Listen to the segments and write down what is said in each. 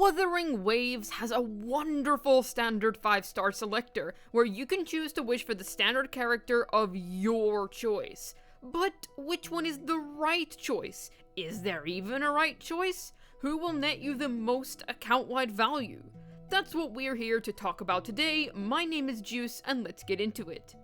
Wuthering Waves has a wonderful standard 5-star selector, where you can choose to wish for the standard character of your choice. But which one is the right choice? Is there even a right choice? Who will net you the most account-wide value? That's what we're here to talk about today. My name is Juice, and let's get into it.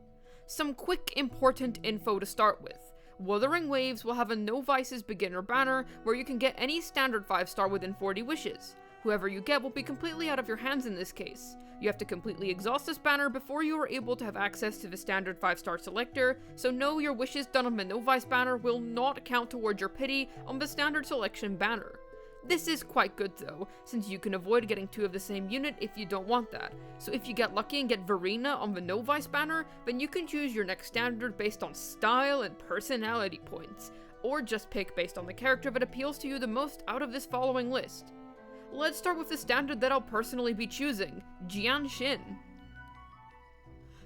Some quick important info to start with. Wuthering Waves will have a No Vices beginner banner, where you can get any standard 5-star within 40 wishes. Whoever you get will be completely out of your hands in this case. You have to completely exhaust this banner before you are able to have access to the standard 5-star selector, so know your wishes done on the No Vice banner will not count towards your pity on the standard selection banner. This is quite good though, since you can avoid getting 2 of the same unit if you don't want that. So if you get lucky and get Verina on the No Vice banner, then you can choose your next standard based on style and personality points, or just pick based on the character that appeals to you the most out of this following list. Let's start with the standard that I'll personally be choosing, Jianxin.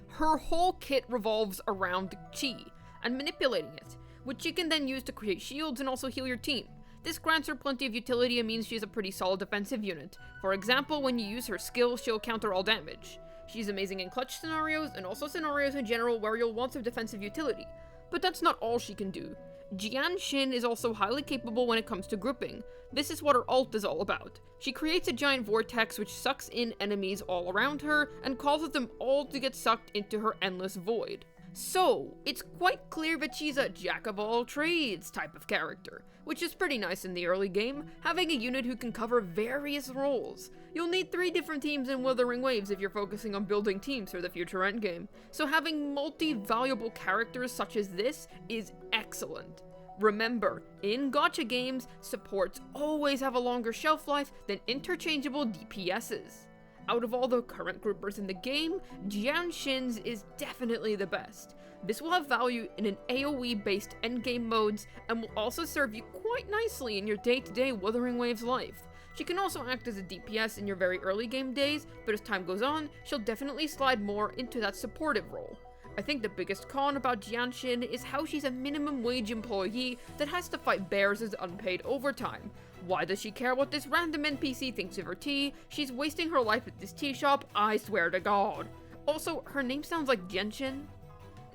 Her whole kit revolves around chi, and manipulating it, which you can then use to create shields and also heal your team. This grants her plenty of utility and means she's a pretty solid defensive unit. For example, when you use her skill, she'll counter all damage. She's amazing in clutch scenarios, and also scenarios in general where you'll want some defensive utility. But that's not all she can do. Jianxin is also highly capable when it comes to grouping. This is what her ult is all about. She creates a giant vortex which sucks in enemies all around her and causes them all to get sucked into her endless void. So, it's quite clear that she's a jack-of-all-trades type of character, which is pretty nice in the early game, having a unit who can cover various roles. You'll need 3 different teams in Wuthering Waves if you're focusing on building teams for the future endgame, so having multi-valuable characters such as this is excellent. Remember, in gacha games, supports always have a longer shelf life than interchangeable DPSs. Out of all the current groupers in the game, Jianxin's is definitely the best. This will have value in an AoE-based endgame modes, and will also serve you quite nicely in your day-to-day Wuthering Waves life. She can also act as a DPS in your very early game days, but as time goes on, she'll definitely slide more into that supportive role. I think the biggest con about Jianxin is how she's a minimum wage employee that has to fight bears as unpaid overtime. Why does she care what this random NPC thinks of her tea? She's wasting her life at this tea shop, I swear to God. Also, her name sounds like Jianxin.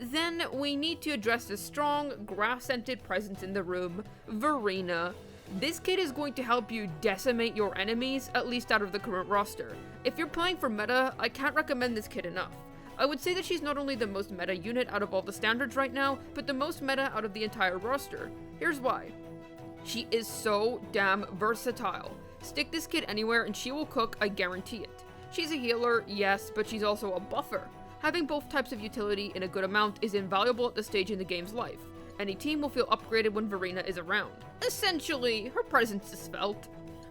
Then, we need to address the strong, grass-scented presence in the room, Verina. This kit is going to help you decimate your enemies, at least out of the current roster. If you're playing for meta, I can't recommend this kit enough. I would say that she's not only the most meta unit out of all the standards right now, but the most meta out of the entire roster. Here's why. She is so damn versatile. Stick this kit anywhere and she will cook, I guarantee it. She's a healer, yes, but she's also a buffer. Having both types of utility in a good amount is invaluable at this stage in the game's life. Any team will feel upgraded when Verina is around. Essentially, her presence is felt.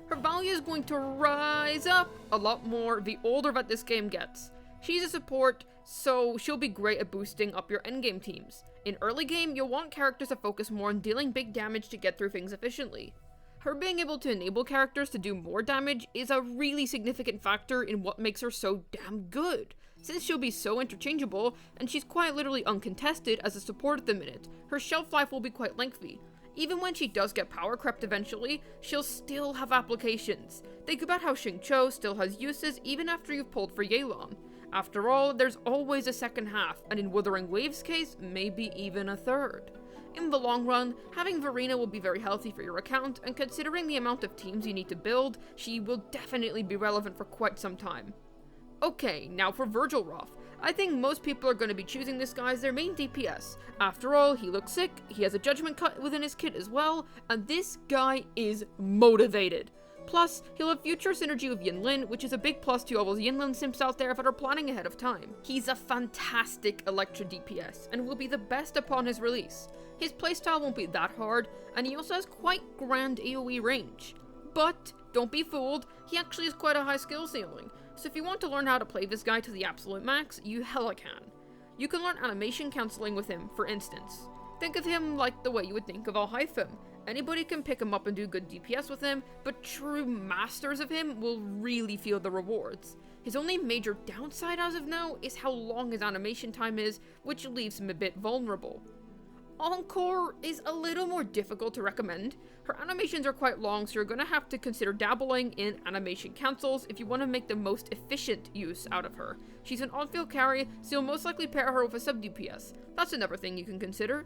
Her value is going to rise up a lot more the older that this game gets. She's a support, so she'll be great at boosting up your endgame teams. In early game, you'll want characters to focus more on dealing big damage to get through things efficiently. Her being able to enable characters to do more damage is a really significant factor in what makes her so damn good. Since she'll be so interchangeable, and she's quite literally uncontested as a support at the minute, her shelf life will be quite lengthy. Even when she does get power crept eventually, she'll still have applications. Think about how Xingqiu still has uses even after you've pulled for Yelan. After all, there's always a second half, and in Wuthering Waves' case, maybe even a third. In the long run, having Verina will be very healthy for your account, and considering the amount of teams you need to build, she will definitely be relevant for quite some time. Okay, now for Virgil Roth. I think most people are going to be choosing this guy as their main DPS. After all, he looks sick, he has a judgment cut within his kit as well, and this guy is motivated. Plus, he'll have future synergy with Yinlin, which is a big plus to all those Yinlin simps out there that are planning ahead of time. He's a fantastic Electra DPS, and will be the best upon his release. His playstyle won't be that hard, and he also has quite grand AoE range. But, don't be fooled, he actually has quite a high skill ceiling, so if you want to learn how to play this guy to the absolute max, you hella can. You can learn animation counseling with him, for instance. Think of him like the way you would think of Al-Hytham. Anybody can pick him up and do good DPS with him, but true masters of him will really feel the rewards. His only major downside as of now is how long his animation time is, which leaves him a bit vulnerable. Encore is a little more difficult to recommend. Her animations are quite long, so you're gonna have to consider dabbling in animation cancels if you want to make the most efficient use out of her. She's an on-field carry, so you'll most likely pair her with a sub-DPS. That's another thing you can consider.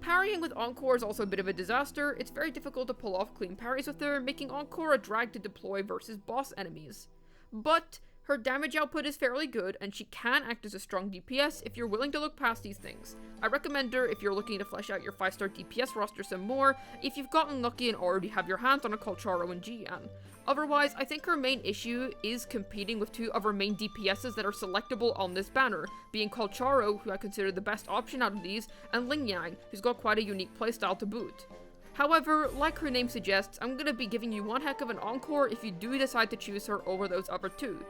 Parrying with Encore is also a bit of a disaster. It's very difficult to pull off clean parries with her, making Encore a drag to deploy versus boss enemies. But her damage output is fairly good, and she can act as a strong DPS if you're willing to look past these things. I recommend her if you're looking to flesh out your 5-star DPS roster some more, if you've gotten lucky and already have your hands on a Calcharo and Jianxin. Otherwise, I think her main issue is competing with two of her main DPSs that are selectable on this banner, being Calcharo, who I consider the best option out of these, and Lingyang, who's got quite a unique playstyle to boot. However, like her name suggests, I'm gonna be giving you one heck of an Encore if you do decide to choose her over those other two.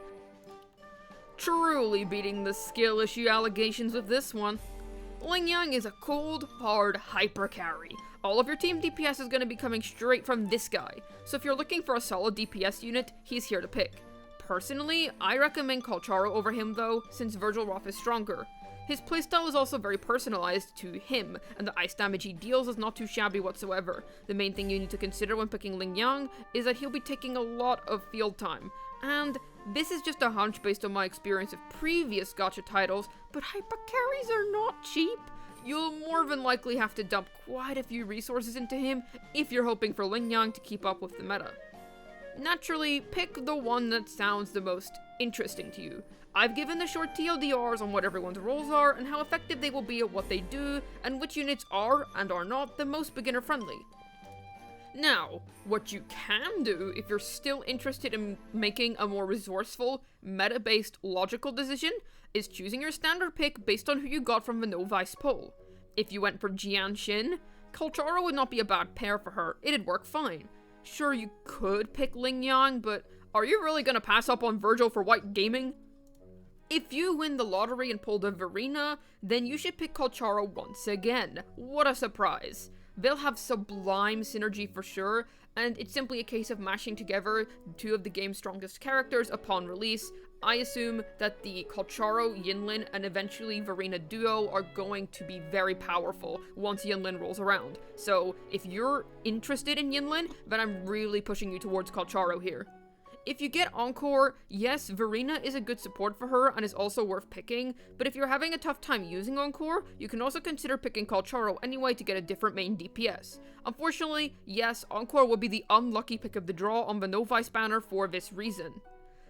Truly beating the skill issue allegations with this one. Lingyang is a cold, hard hyper carry. All of your team DPS is going to be coming straight from this guy, so if you're looking for a solid DPS unit, he's here to pick. Personally, I recommend Calcharo over him though, since Virgil Roth is stronger. His playstyle is also very personalized to him, and the ice damage he deals is not too shabby whatsoever. The main thing you need to consider when picking Lingyang is that he'll be taking a lot of field time, and this is just a hunch based on my experience of previous gacha titles, but hyper carries are not cheap. You'll more than likely have to dump quite a few resources into him if you're hoping for Lingyang to keep up with the meta. Naturally, pick the one that sounds the most interesting to you. I've given the short TLDRs on what everyone's roles are and how effective they will be at what they do, and which units are and are not the most beginner friendly. Now, what you can do if you're still interested in making a more resourceful, meta-based, logical decision is choosing your standard pick based on who you got from the No Vice poll. If you went for Jianxin, Calcharo would not be a bad pair for her, it'd work fine. Sure, you could pick Lingyang, but are you really gonna pass up on Virgil for white gaming? If you win the lottery and pull the Verina, then you should pick Calcharo once again. What a surprise. They'll have sublime synergy for sure, and it's simply a case of mashing together two of the game's strongest characters upon release. I assume that the Calcharo, Yinlin, and eventually Verina duo are going to be very powerful once Yinlin rolls around. So if you're interested in Yinlin, then I'm really pushing you towards Calcharo here. If you get Encore, yes, Verina is a good support for her and is also worth picking, but if you're having a tough time using Encore, you can also consider picking Calcharo anyway to get a different main DPS. Unfortunately, yes, Encore will be the unlucky pick of the draw on the No Vice banner for this reason.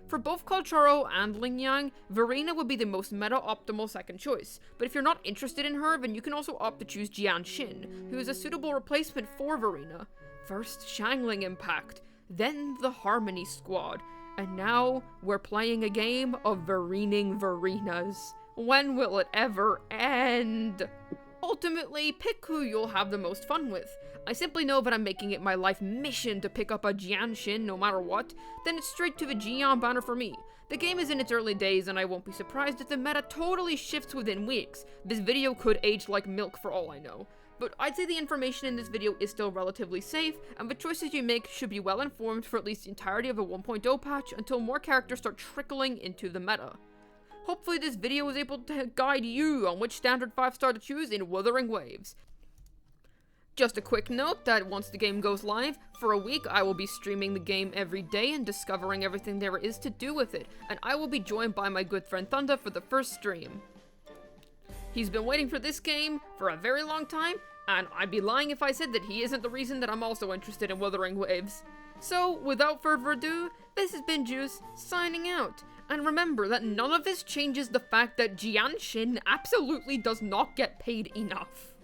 For both Calcharo and Lingyang, Verina would be the most meta-optimal second choice, but if you're not interested in her, then you can also opt to choose Jianxin, who is a suitable replacement for Verina. First, Xiangling Impact, then the Harmony Squad, and now we're playing a game of Verining Verinas. When will it ever end? Ultimately, pick who you'll have the most fun with. I simply know that I'm making it my life mission to pick up a Jianxin no matter what, then it's straight to the Jian banner for me. The game is in its early days and I won't be surprised if the meta totally shifts within weeks. This video could age like milk for all I know. But I'd say the information in this video is still relatively safe, and the choices you make should be well informed for at least the entirety of the 1.0 patch until more characters start trickling into the meta. Hopefully this video was able to guide you on which standard 5-star to choose in Wuthering Waves. Just a quick note that once the game goes live, for a week I will be streaming the game every day and discovering everything there is to do with it, and I will be joined by my good friend Thunder for the first stream. He's been waiting for this game for a very long time, and I'd be lying if I said that he isn't the reason that I'm also interested in Wuthering Waves. So, without further ado, this has been Juice, signing out. And remember that none of this changes the fact that Jianxin absolutely does not get paid enough.